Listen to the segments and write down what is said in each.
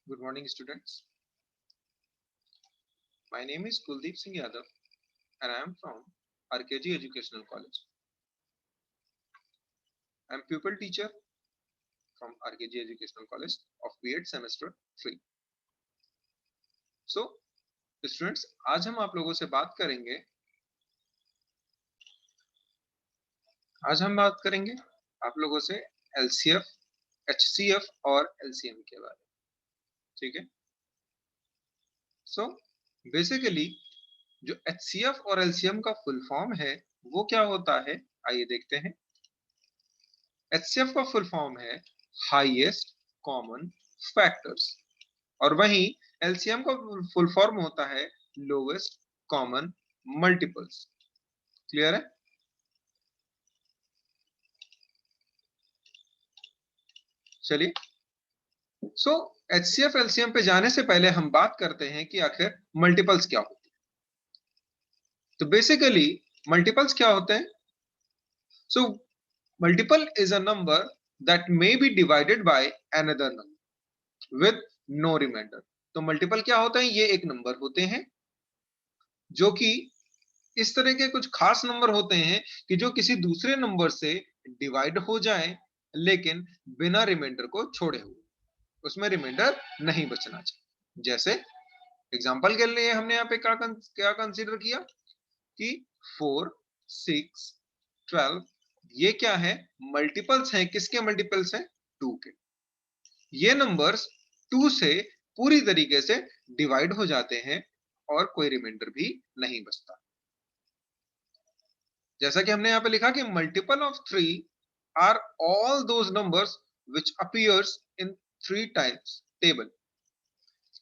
Good morning, students. My name is Kuldeep Singh Yadav and I am from RKG Educational College. I am pupil teacher from RKG Educational College of B.Ed semester 3. So, students, आज हम आप लोगों से बात करेंगे आप लोगों से LCF, HCF और LCM के बारे में, ठीक है। सो बेसिकली जो HCF और LCM का फुल फॉर्म है वो क्या होता है, आइए देखते हैं। HCF का फुल फॉर्म है हाईएस्ट कॉमन फैक्टर्स और वहीं LCM का फुल फॉर्म होता है लोवेस्ट कॉमन मल्टीपल्स। क्लियर है? चलिए, सो HCF LCM पे जाने से पहले हम बात करते हैं कि आखिर मल्टीपल्स क्या होते हैं। तो बेसिकली मल्टीपल्स क्या होते हैं? So multiple is a number that may be divided by another number with no remainder. तो मल्टीपल क्या होता है? ये एक नंबर होते हैं जो कि इस तरह के कुछ खास नंबर होते हैं कि जो किसी दूसरे नंबर से डिवाइड हो जाए लेकिन बिना रिमाइंडर को छोड़े हुए, उसमें रिमाइंडर नहीं बचना चाहिए। जैसे एग्जांपल के लिए हमने यहाँ पे क्या कंसीडर किया कि 4, 6, 12 ये क्या है? मल्टीपल्स हैं। किसके मल्टीपल्स हैं? 2 के। ये नंबर्स 2 से पूरी तरीके से डिवाइड हो जाते हैं और कोई रिमाइंडर भी नहीं बचता। जैसा कि हमने यहाँ पे लिखा कि multiple of 3 are all those numbers which appears in 3 times table.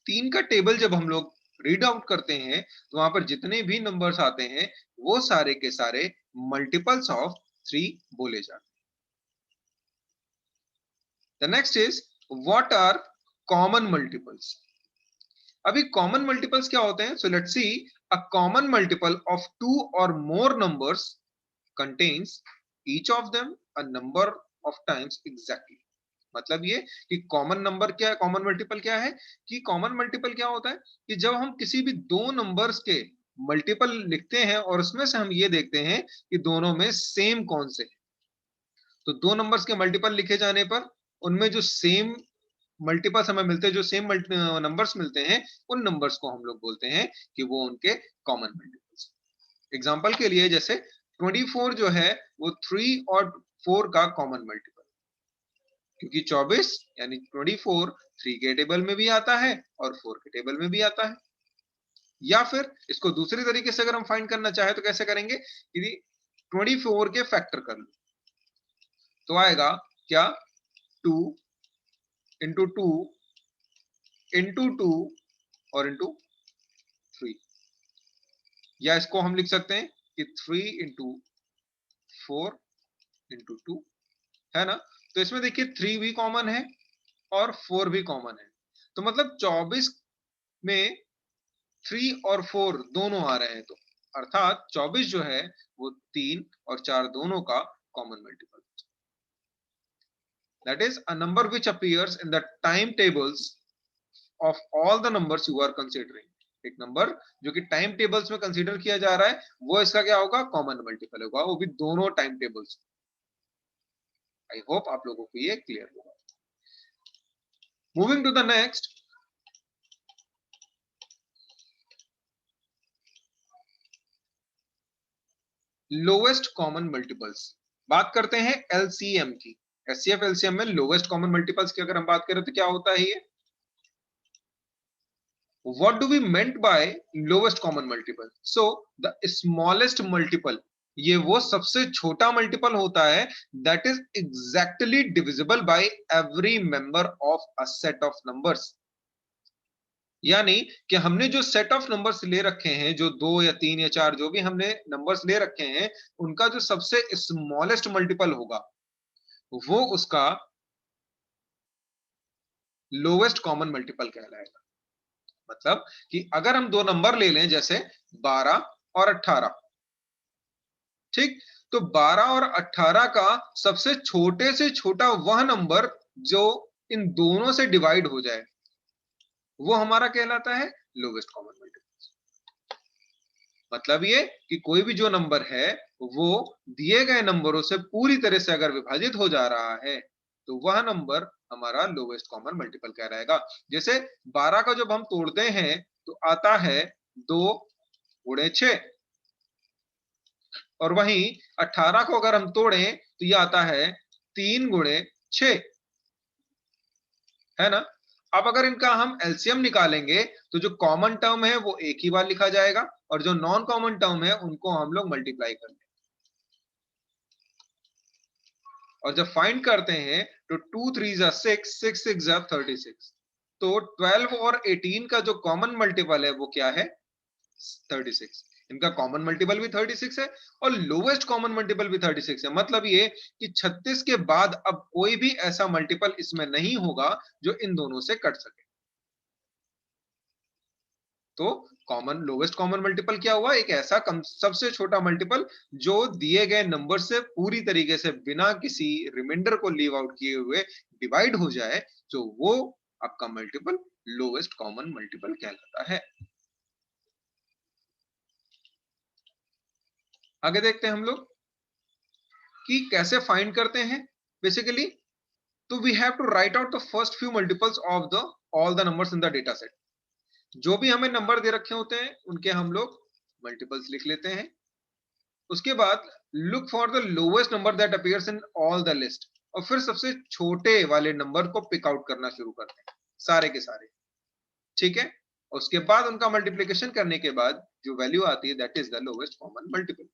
3 का टेबल जब हम लोग रीड आउट करते हैं तो वहां पर जितने भी नंबर्स आते हैं वो सारे के सारे मल्टीपल्स ऑफ 3 बोले जाते हैं। The next is what are common multiples. अभी कॉमन मल्टीपल्स क्या होते हैं? So let's see, a common multiple of 2 और more numbers contains each of them a number of times exactly। मतलब ये कि कॉमन नंबर क्या है, कॉमन मल्टीपल क्या है कि कॉमन मल्टीपल क्या होता है कि जब हम किसी भी दो नंबर्स के मल्टीपल लिखते हैं और उसमें से हम ये देखते हैं कि दोनों में सेम कौन से हैं। तो दो नंबर्स के मल्टीपल लिखे जाने पर उनमें जो सेम मल्टीपल्स हमें मिलते हैं, जो सेम नंबर्स मिलते हैं, उन नंबर्स को हम लोग बोलते हैं कि वो उनके कॉमन मल्टीपल्स। एग्जाम्पल के लिए जैसे 24 जो है वो 3 और 4 का कॉमन मल्टीपल, क्योंकि 24 यानी 24 3 के टेबल में भी आता है और 4 के टेबल में भी आता है। या फिर इसको दूसरे तरीके से अगर हम फाइंड करना चाहे तो कैसे करेंगे कि 24 के फैक्टर कर लो तो आएगा क्या? 2 इंटू 2 इंटू 2 और इंटू 3। या इसको हम लिख सकते हैं कि 3 इंटू 4 इंटू 2, है ना। तो इसमें देखिए 3 भी कॉमन है और 4 भी कॉमन है। तो मतलब 24 में 3 और 4 दोनों आ रहे हैं। तो अर्थात 24 जो है वो 3 और 4 दोनों का common multiple. That is a number which appears in the time tables of all the numbers you are considering. एक नंबर जो कि टाइम टेबल्स में कंसीडर किया जा रहा है वो इसका क्या होगा? कॉमन मल्टीपल होगा, वो भी दोनों टाइम टेबल्स। आई होप आप लोगों को ये क्लियर होगा। Moving to the next, lowest common multiples. बात करते हैं एलसीएम की। एचसीएफ एलसीएम में लोवेस्ट कॉमन मल्टीपल्स की अगर हम बात करें तो क्या होता है ये? What do we meant by lowest common multiple? So the smallest multiple, ये वो सबसे छोटा मल्टीपल होता है that is exactly divisible by every member of a set of numbers. यानी कि हमने जो सेट ऑफ नंबर्स ले रखे हैं, जो 2 या 3 या 4 जो भी हमने नंबर्स ले रखे हैं, उनका जो सबसे स्मॉलेस्ट मल्टीपल होगा वो उसका लोवेस्ट कॉमन मल्टीपल कहलाएगा। मतलब कि अगर हम दो नंबर ले लें जैसे 12 और 18, ठीक, तो 12 और 18 का सबसे छोटे से छोटा वह नंबर जो इन दोनों से डिवाइड हो जाए, वो हमारा कहलाता है लोवेस्ट कॉमन मल्टीपल। मतलब ये कि कोई भी जो नंबर है वो दिए गए नंबरों से पूरी तरह से अगर विभाजित हो जा रहा है तो वह नंबर हमारा लोवेस्ट कॉमन मल्टीपल कहलाएगा। जैसे 12 का जब हम तोड़ते हैं तो आता है 2 गुणे 6, और वहीं 18 को अगर हम तोड़ें तो ये आता है 3 गुणे 6, है ना। अब अगर इनका हम एलसीएम निकालेंगे तो जो कॉमन टर्म है वो एक ही बार लिखा जाएगा और जो नॉन कॉमन टर्म है उनको हम लोग मल्टीप्लाई कर लेंगे। और जब फाइंड करते हैं तो 2 3 जा 6, 6 6 जा 36, तो 12 और 18 का जो कॉमन मल्टीपल है वो क्या है? 36। इनका कॉमन मल्टीपल भी 36 है और लोवेस्ट कॉमन मल्टीपल भी 36 है। मतलब ये कि 36 के बाद अब कोई भी ऐसा मल्टीपल इसमें नहीं होगा जो इन दोनों से कट सके। तो कॉमन लोवेस्ट कॉमन मल्टीपल क्या हुआ? एक ऐसा सबसे छोटा मल्टीपल जो दिए गए नंबर से पूरी तरीके से बिना किसी रिमाइंडर को लीव आउट किए हुए डिवाइड हो जाए, जो वो आपका मल्टीपल लोवेस्ट कॉमन मल्टीपल कहलाता है। आगे देखते हैं हम लोग कि कैसे फाइंड करते हैं। बेसिकली तो we have to write out the first few multiples of the all the numbers in the data set. जो भी हमें नंबर दे रखे होते हैं उनके हम लोग मल्टीपल्स लिख लेते हैं। उसके बाद look for the lowest number that appears in all the list, और फिर सबसे छोटे वाले नंबर को पिक आउट करना शुरू करते हैं सारे के सारे। ठीक है, उसके बाद उनका मल्टीप्लिकेशन करने के बाद जो वैल्यू आती है that is the lowest common multiple.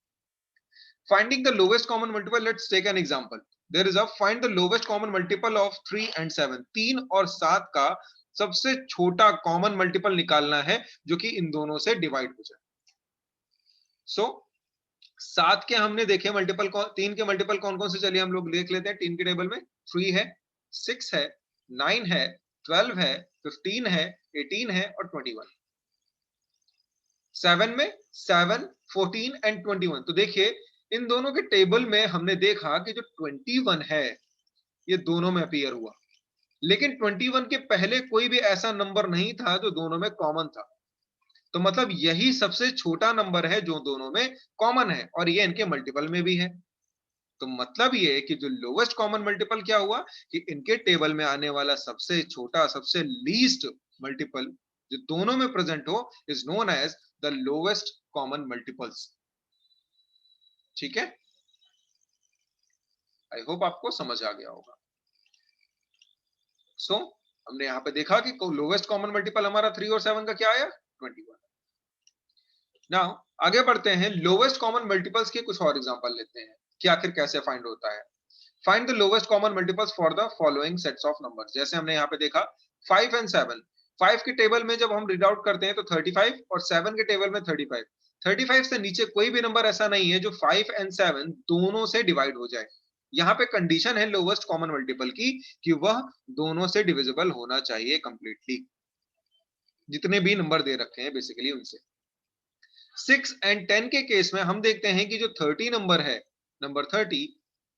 Finding the lowest common multiple, let's take an example. There is a find the lowest common multiple of 3 and 7। 3 और 7 का सबसे छोटा कॉमन मल्टीपल निकालना है जो कि इन दोनों से डिवाइड हो जाए। सो 7 के हमने देखे मल्टीपल, 3 के मल्टीपल कौन कौन से, चलिए हम लोग देख लेते हैं। 3 के टेबल में 3 है, 6 है, 9 है, 12 है, 15 है, 18 है और 21। 7 में 7, 14 एंड 21। तो देखिए इन दोनों के टेबल में हमने देखा कि जो 21 है ये दोनों में अपीयर हुआ, लेकिन 21 के पहले कोई भी ऐसा नंबर नहीं था जो दोनों में कॉमन था। तो मतलब यही सबसे छोटा नंबर है जो दोनों में कॉमन है और ये इनके मल्टीपल में भी है। तो मतलब ये है कि जो लोवेस्ट कॉमन मल्टीपल क्या हुआ कि इनके टेबल में आने वाला सबसे छोटा, सबसे लीस्ट मल्टीपल जो दोनों में प्रेजेंट हो is known as the lowest common multiples. ठीक है, आई होप आपको समझ आ गया होगा। सो हमने यहां पे देखा कि लोवेस्ट कॉमन मल्टीपल हमारा 3 और 7 का क्या आया? 21। नाउ आगे बढ़ते हैं, लोवेस्ट कॉमन मल्टीपल्स के कुछ और एग्जांपल लेते हैं कि आखिर कैसे फाइंड होता है। Find the lowest common multiples for the following sets of numbers. जैसे हमने यहाँ पे देखा 5 एंड 7। 5 के टेबल में जब हम रीड आउट करते हैं तो 35 और 7 के टेबल में 35। 35 से नीचे कोई भी नंबर ऐसा नहीं है जो 5 एंड 7 दोनों से डिवाइड हो जाए। यहाँ पे कंडीशन है लोवेस्ट कॉमन मल्टीपल की कि वह दोनों से डिविजिबल होना चाहिए कंप्लीटली, जितने भी नंबर दे रखे हैं बेसिकली उनसे। 6 एंड 10 के केस में हम देखते हैं कि जो 30 नंबर है, नंबर 30,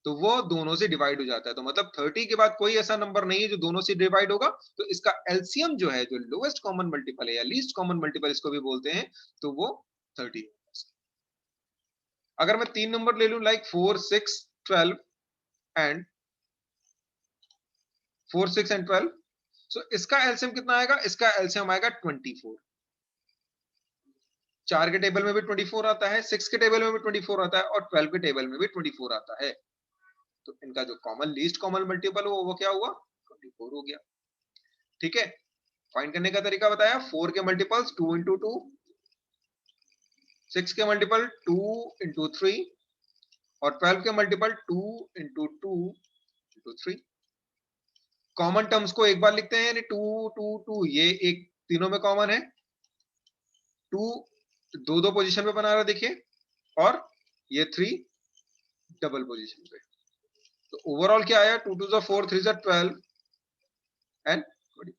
तो वो दोनों से डिवाइड हो जाता है। तो मतलब 30 के बाद कोई ऐसा नंबर नहीं है जो दोनों से डिवाइड होगा। तो इसका एलसीएम जो है, जो लोवेस्ट कॉमन मल्टीपल है या लीस्ट कॉमन मल्टीपल इसको भी बोलते हैं, तो वो 30। अगर मैं 3 नंबर ले लूं लाइक 4 6 12 एंड 4 6 एंड 12, सो इसका एलसीएम कितना आएगा? इसका एलसीएम आएगा 24। 4 के टेबल में भी 24 आता है, 6 के टेबल में भी 24 आता है और 12 के टेबल में भी 24 आता है। तो इनका जो कॉमन लीस्ट कॉमन मल्टीपल हो वो क्या हुआ? 24 हो गया। ठीक है, फाइंड करने का तरीका बताया। 4 के मल्टीपल्स 2 इंटू 2, 6 के मल्टीपल 2 इंटू 3 और 12 के multiple 2 into 2 into 3। Common terms को एक बार लिखते हैं, यानी 2 2 2, ये एक तीनों में कॉमन है। 2 दो दो पोजीशन पे बना रहा देखिए, और ये 3 डबल पोजीशन पे। तो ओवरऑल क्या आया? 2 2 4 3 12 एंड 20।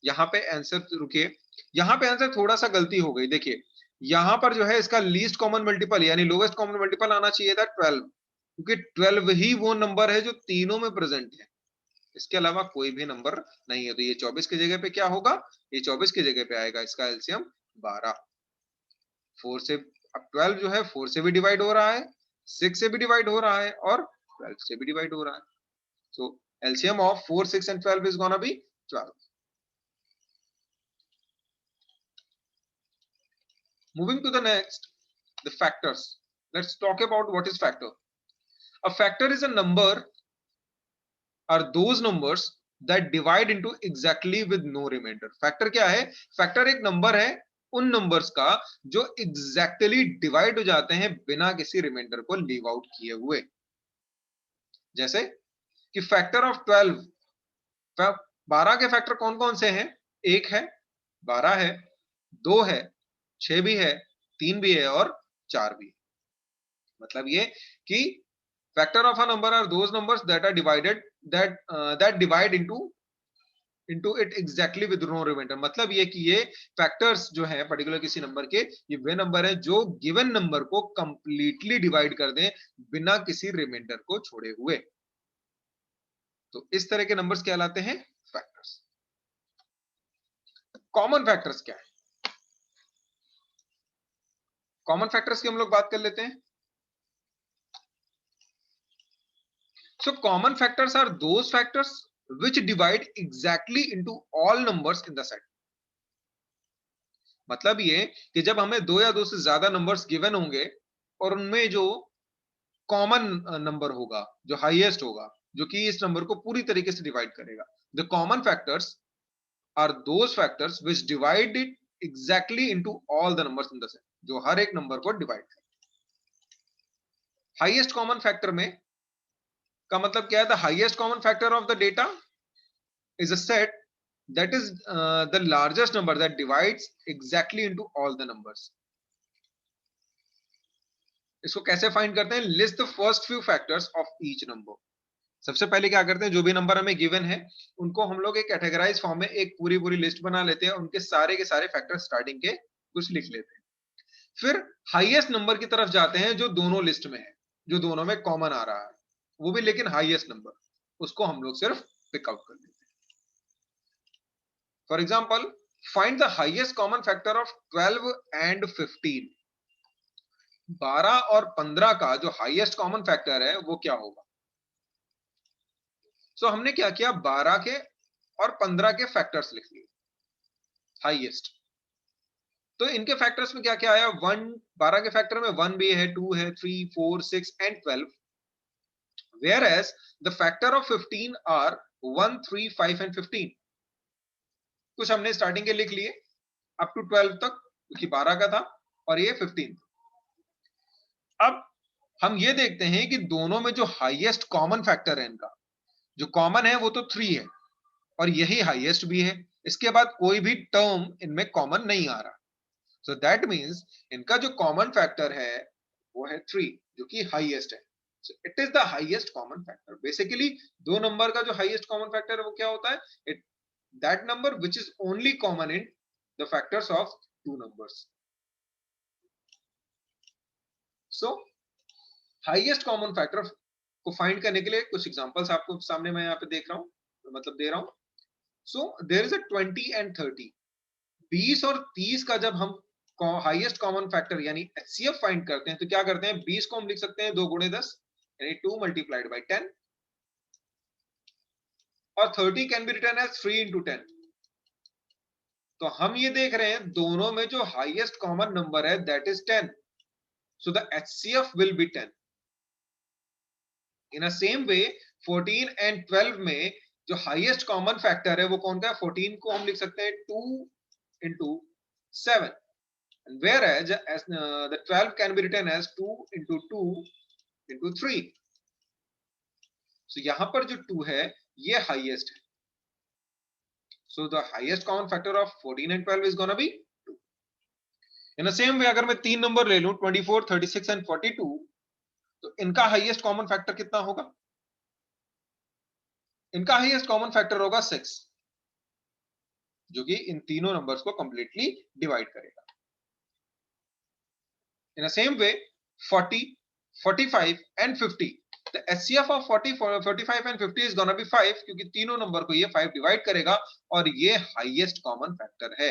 यहाँ पे आंसर, रुकिए, यहाँ पे आंसर थोड़ा सा गलती हो गई। देखिए यहाँ पर जो है इसका लीस्ट कॉमन मल्टीपल यानी लोवेस्ट कॉमन मल्टीपल आना चाहिए था 12, क्योंकि 12 ही वो नंबर है जो तीनों में प्रेजेंट है। इसके अलावा कोई भी नंबर नहीं है। तो ये 24 की जगह पे क्या होगा, ये 24 की जगह पे आएगा इसका एलसीएम 12। 4 से, अब 12 जो है 4 से भी डिवाइड हो रहा है, 6 से भी डिवाइड हो रहा है और 12 से भी डिवाइड हो रहा है। So LCM of 4, 6 and 12 is gonna be 12। Moving to the next, the factors. Let's talk about what is factor. A factor is a number are those numbers that divide into exactly with no remainder. Factor क्या है? Factor एक number है उन numbers का जो exactly divide हो जाते हैं बिना किसी रिमाइंडर को लीव आउट किए हुए। जैसे कि फैक्टर ऑफ 12, 12 के फैक्टर कौन कौन से हैं? 1 है, 12 है, 2 है, 6 भी है, 3 भी है और 4 भी है। मतलब ये कि factor of a number are those numbers that are divided that divide into it exactly with no remainder। मतलब ये कि ये फैक्टर्स जो है पर्टिकुलर किसी नंबर के, ये वे नंबर है जो गिवन नंबर को कंप्लीटली डिवाइड कर दें बिना किसी रिमाइंडर को छोड़े हुए। तो इस तरह के नंबर्स कहलाते हैं फैक्टर्स। कॉमन फैक्टर्स क्या है? कॉमन फैक्टर्स की हम लोग बात कर लेते हैं। So common factors are those factors which divide exactly into all numbers in the set। मतलब ये कि जब हमें 2 या 2 से ज्यादा नंबर्स गिवन होंगे और उनमें जो कॉमन नंबर होगा, जो हाईएस्ट होगा, जो कि इस नंबर को पूरी तरीके से डिवाइड करेगा, the common factors are those factors which divide it exactly into all the numbers in the set, जो हर एक नंबर को डिवाइड करे। हाईएस्ट कॉमन फैक्टर में का मतलब क्या है? The highest common factor of the data is a set that is the largest number that divides exactly into all the numbers। इसको कैसे फाइंड करते हैं? List the first few factors of each number. सबसे पहले क्या करते हैं, जो भी नंबर हमें गिवन है उनको हम लोग एक कैटेगराइज फॉर्म में एक पूरी पूरी लिस्ट बना लेते हैं, उनके सारे के सारे फैक्टर स्टार्टिंग के कुछ लिख लेते हैं। फिर हाईएस्ट नंबर की तरफ जाते हैं जो दोनों लिस्ट में है, जो दोनों में कॉमन आ रहा है, वो भी लेकिन हाईएस्ट नंबर, उसको हम लोग सिर्फ पिकआउट कर लेते हैं। For example, find the highest common factor of 12 and 15। 12 और 15 का जो हाईएस्ट कॉमन फैक्टर है वो क्या होगा? सो हमने क्या किया, 12 के और 15 के फैक्टर्स लिख लिए हाईएस्ट। तो इनके फैक्टर्स में क्या क्या आया? 1, 12 के फैक्टर में 1 भी है, 2 है, 3, 4, 6 and 12। whereas the factor of 15 are 1, 3, 5 and 15। कुछ हमने स्टार्टिंग के लिख लिए अप टू 12 तक, क्योंकि 12 का था और ये 15। अब हम ये देखते हैं कि दोनों में जो हाईएस्ट कॉमन फैक्टर है, इनका जो कॉमन है वो तो 3 है और यही हाईएस्ट भी है। इसके बाद कोई भी टर्म इनमें कॉमन नहीं आ रहा। सो दैट मींस इनका जो कॉमन फैक्टर है वो है 3, जो कि हाईएस्ट है। So it is the highest common factor. Basically दो नंबर का जो हाईएस्ट कॉमन फैक्टर है वो क्या होता है? It that number which is only common in the factors of two numbers. So highest common factor को फाइंड करने के लिए कुछ एग्जांपल्स आपको सामने मैं यहाँ पे देख रहा हूँ, मतलब दे रहा हूँ। So there is a 20 and 30। 20 और 30 का जब हम हाईएस्ट कॉमन फैक्टर यानी एचसीएफ फाइंड करते हैं तो क्या करते हैं? 20 को हम लिख सकते हैं 2 गुणे 10 यानी 2 मल्टीप्लाइड बाय 10, और 30 can be written as 3 into 10। तो हम ये देख रहे हैं दोनों में जो हाईएस्ट कॉमन नंबर है that is 10। So the HCF will be 10। In a same way 14 and 12 में जो हाईएस्ट कॉमन फैक्टर है वो कौन का है? 14 को हम लिख सकते हैं 2 into 7, whereas the 12 can be written as 2 into 2 into 3। so यहां पर जो 2 है ये हाईएस्ट है। so the highest common factor of 14 and 12 is gonna be 2। in the same way अगर मैं तीन नंबर ले लूं 24, 36 and 42, तो इनका हाईएस्ट कॉमन फैक्टर कितना होगा? इनका हाईएस्ट कॉमन फैक्टर होगा 6, जो कि इन तीनों नंबर्स को कंप्लीटली डिवाइड करेगा। In the same way 40, 45 and 50, The HCF of 40, 45 and 50 is gonna be 5 क्योंकि तीनों नंबर को ये 5 डिवाइड करेगा और ये हाईएस्ट कॉमन फैक्टर है।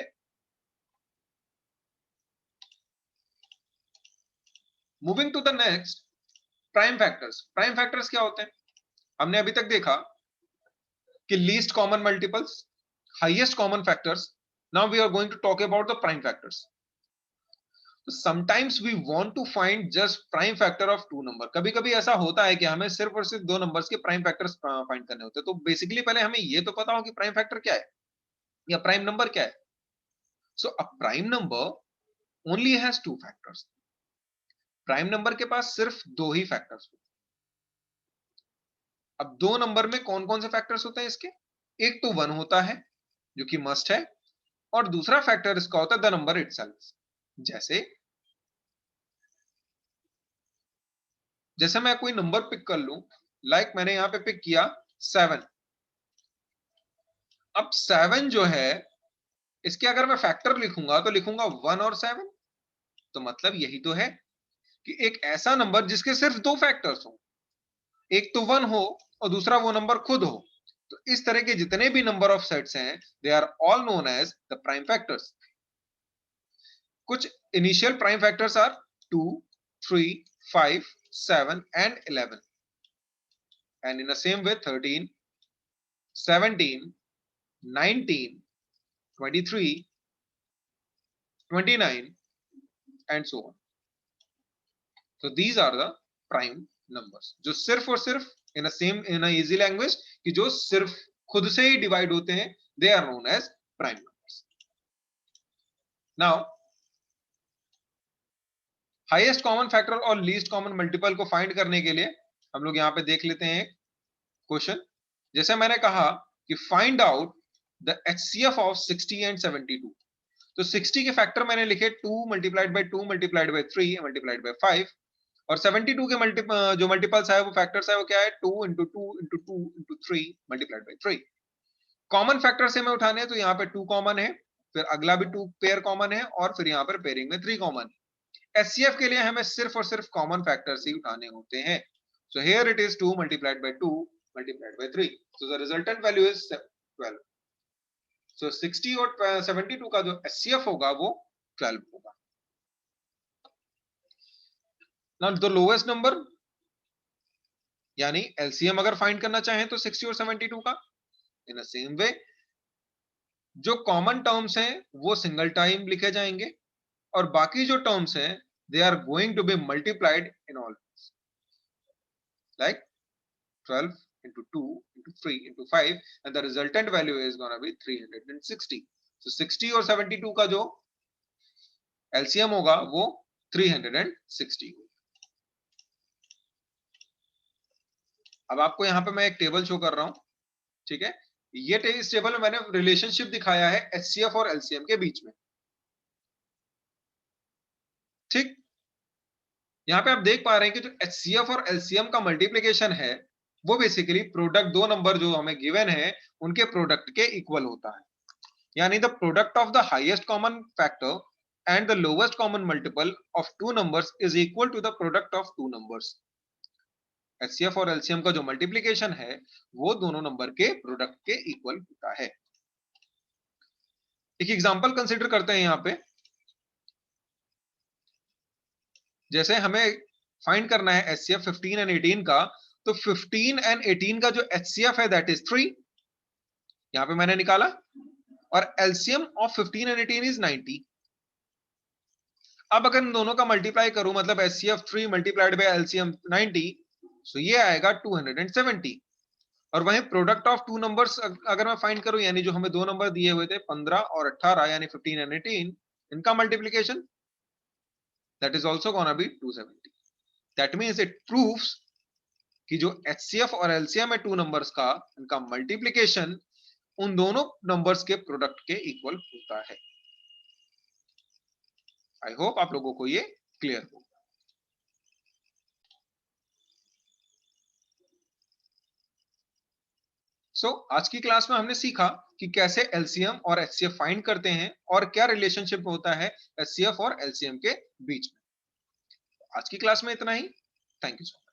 Moving to the next, prime factors. Prime factors क्या होते हैं? हमने अभी तक देखा कि least common multiples, highest common factors. Now we are going to talk about the prime factors. Sometimes we want to find just prime factor of two number. कभी कभी ऐसा होता है कि हमें सिर्फ और सिर्फ दो नंबर्स के प्राइम फैक्टर्स फाइंड करने होते हैं। तो बेसिकली पहले हमें ये तो पता हो कि प्राइम फैक्टर क्या है या प्राइम नंबर क्या है। So a prime number only has two factors. Prime number के पास सिर्फ दो ही फैक्टर्स होते हैं। अब दो नंबर में कौन कौन से फैक्टर्स होते हैं इसके? एक तो 1 होता है जो कि मस्ट है, और दूसरा फैक्टर इसका होता है द नंबर इटसेल्फ। जैसे मैं कोई नंबर पिक कर लूं, लाइक मैंने यहां पे पिक किया 7। अब 7 जो है, इसके अगर मैं फैक्टर लिखूंगा तो लिखूंगा 1 और 7। तो मतलब यही तो है कि एक ऐसा नंबर जिसके सिर्फ दो फैक्टर्स हो, एक तो 1 हो और दूसरा वो नंबर खुद हो। तो इस तरह के जितने भी नंबर ऑफ सेट्स हैं, they are all known as the prime factors. कुछ initial prime factors are 2, 3, 5, 7 and 11, and in the same way 13, 17, 19, 23, 29 and so on. So these are the prime numbers जो सिर्फ और सिर्फ in a easy language कि जो सिर्फ खुद से ही डिवाइड होते हैं, they are known as prime numbers. Now highest common factor और लीस्ट कॉमन मल्टीपल को फाइंड करने के लिए हम लोग यहाँ पे देख लेते हैं क्वेश्चन। जैसे मैंने कहा कि find out the HCF of 60 and 72। तो 60 के फैक्टर मैंने लिखे 2 multiplied by 2 multiplied by 3 multiplied by 5, और 72 के जो मल्टीपल्स है वो फैक्टर्स है वो क्या है 2 into 2 into 2 into 3 multiplied by 3। Common factor से हमें उठाने हैं तो यहाँ पे 2 कॉमन है, फिर अगला भी 2 पेयर कॉमन है, और फिर यहाँ पर पेयरिंग में 3 कॉमन है। HCF के लिए हमें सिर्फ और सिर्फ कॉमन फैक्टर्स ही उठाने होते हैं। So here it is 2 multiplied by 2 multiplied by 3, so the resultant value is 12। सो 60 और 72 का जो HCF होगा वो 12 होगा। नाउ द लोएस्ट नंबर यानी LCM अगर फाइंड करना चाहें तो 60 और 72 का, इन द सेम वे जो कॉमन टर्म्स हैं वो सिंगल टाइम लिखे जाएंगे, और बाकी जो टर्म्स हैं they are going to be multiplied in all, like 12 into 2 into 3 into 5, and the resultant value is going to be 360. So 60 और 72 का जो LCM होगा वो 360 होगा। अब आपको यहाँ पे मैं एक टेबल शो कर रहा हूं, ठीक है। ये इस टेबल में मैंने रिलेशनशिप दिखाया है HCF और LCM के बीच में, ठीक। यहाँ पे आप देख पा रहे हैं कि जो HCF और LCM का मल्टीप्लीकेशन है वो बेसिकली प्रोडक्ट, दो नंबर जो हमें गिवन है उनके प्रोडक्ट के इक्वल होता है। यानी the product of the highest common factor and the lowest common multiple of two numbers is equal to the product of two numbers. HCF और LCM का जो मल्टीप्लिकेशन है वो दोनों नंबर के प्रोडक्ट के इक्वल होता है। एक एग्जांपल कंसीडर करते हैं यहाँ पे। जैसे हमें फाइंड करना है HCF 15 एंड 18 का, तो 15 एंड 18 का जो HCF है दैट इज 3, यहाँ पे मैंने निकाला, और LCM ऑफ 15 एंड 18 इज 90। अब अगर इन दोनों का मल्टीप्लाई करूं, मतलब HCF 3 मल्टीप्लाइड बाय LCM 90, सो ये आएगा 270। और वहीं प्रोडक्ट ऑफ टू नंबर्स अगर मैं फाइंड करूं, यानी जो हमें दो नंबर दिए हुए थे 15 और 18 यानी 15 एंड 18, इनका multiplication that is also gonna be 270। That means it proves कि जो HCF और LCM है टू नंबर्स का, इनका मल्टीप्लिकेशन उन दोनों नंबर्स के प्रोडक्ट के इक्वल होता है। आई होप आप लोगों को ये क्लियर हो। आज की क्लास में हमने सीखा कि कैसे LCM और HCF फाइंड करते हैं और क्या रिलेशनशिप होता है HCF और LCM के बीच में। आज की क्लास में इतना ही। Thank you so much.